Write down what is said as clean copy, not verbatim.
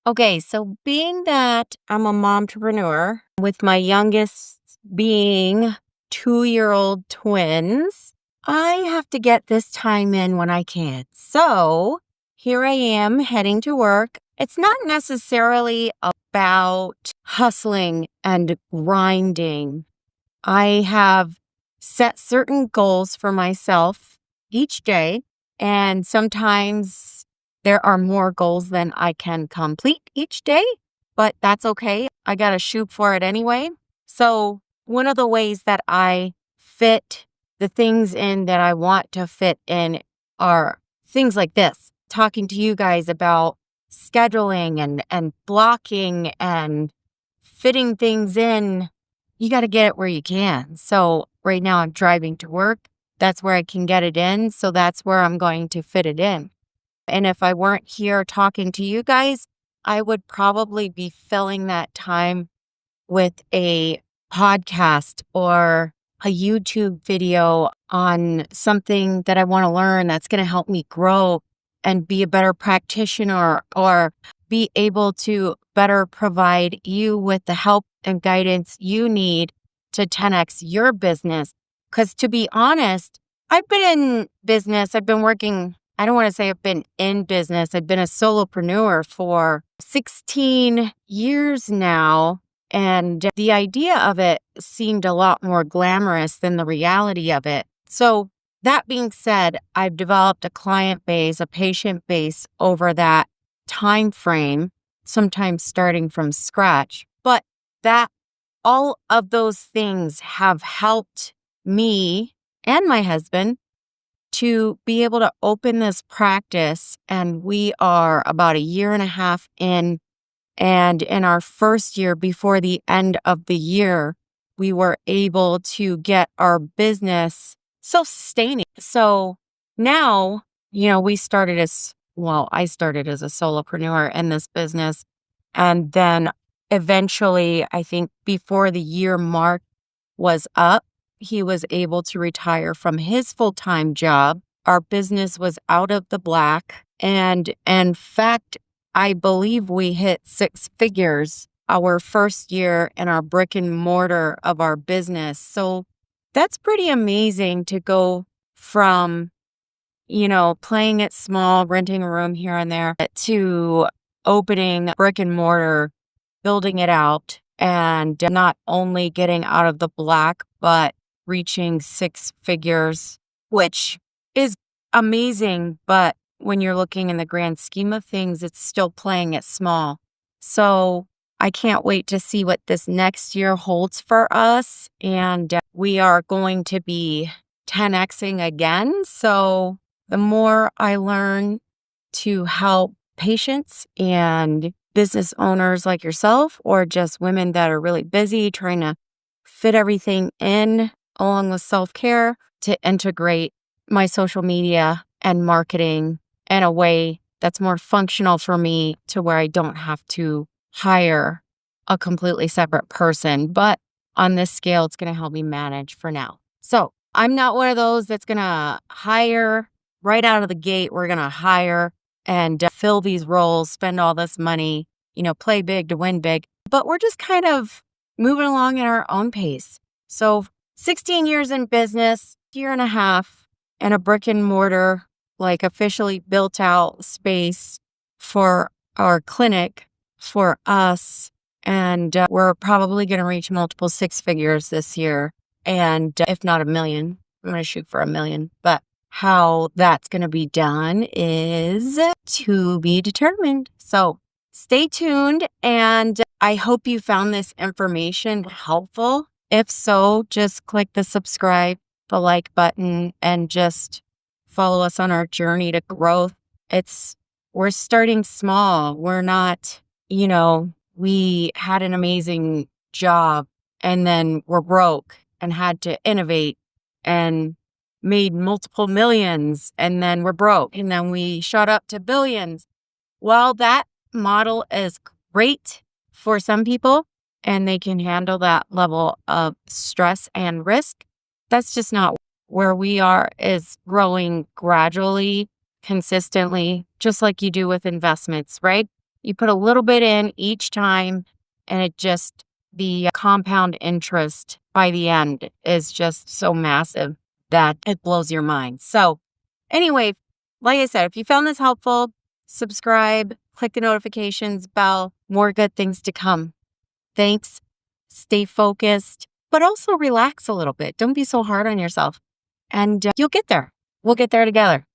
Okay, so being that I'm a momtrepreneur with my youngest being 2-year-old twins, I have to get this time in when I can. So here I am heading to work. It's not necessarily about hustling and grinding. I have set certain goals for myself each day, and sometimes there are more goals than I can complete each day, but that's okay. I got to shoot for it anyway. So, one of the ways that I fit the things in that I want to fit in are things like this, talking to you guys about scheduling and blocking and fitting things in. You got to get it where you can. So right now I'm driving to work. That's where I can get it in. So that's where I'm going to fit it in. And if I weren't here talking to you guys, I would probably be filling that time with a podcast or a YouTube video on something that I want to learn that's going to help me grow and be a better practitioner, or be able to better provide you with the help and guidance you need to 10x your business. Because to be honest, I've been in business. I've been working. I don't want to say I've been in business. I've been a solopreneur for 16 years now. And the idea of it seemed a lot more glamorous than the reality of it. So that being said, I've developed a client base, a patient base over that time frame, sometimes starting from scratch. But that all of those things have helped me and my husband to be able to open this practice. And we are about a year and a half in. And in our first year, before the end of the year, we were able to get our business self-sustaining. So now, I started as a solopreneur in this business. And then eventually, I think before the year mark was up, he was able to retire from his full-time job. Our business was out of the black. And in fact, I believe we hit 6 figures our first year in our brick and mortar of our business. So that's pretty amazing to go from, playing it small, renting a room here and there, to opening brick and mortar, building it out, and not only getting out of the black, but reaching 6 figures, which is amazing. But when you're looking in the grand scheme of things, it's still playing it small. So I can't wait to see what this next year holds for us. And we are going to be 10xing again. So the more I learn to help patients and business owners like yourself, or just women that are really busy trying to fit everything in along with self-care, to integrate my social media and marketing in a way that's more functional for me, to where I don't have to hire a completely separate person. But on this scale, it's going to help me manage for now. So I'm not one of those that's going to hire right out of the gate. We're going to hire and fill these roles, spend all this money, play big to win big. But we're just kind of moving along at our own pace. So 16 years in business, year and a half in a brick and mortar, like officially built out space for our clinic for us. And we're probably going to reach multiple 6 figures this year. And if not 1 million, I'm going to shoot for 1 million. But how that's going to be done is to be determined. So stay tuned. And I hope you found this information helpful. If so, just click the subscribe, the like button, and just follow us on our journey to growth. We're starting small. We're not, we had an amazing job and then we're broke and had to innovate and made multiple millions, and then we're broke, and then we shot up to billions. While that model is great for some people and they can handle that level of stress and risk, that's just not where we are. Is growing gradually, consistently, just like you do with investments, right? You put a little bit in each time, and the compound interest by the end is just so massive that it blows your mind. So, anyway, like I said, if you found this helpful, subscribe, click the notifications bell, more good things to come. Thanks. Stay focused, but also relax a little bit. Don't be so hard on yourself. And you'll get there. We'll get there together.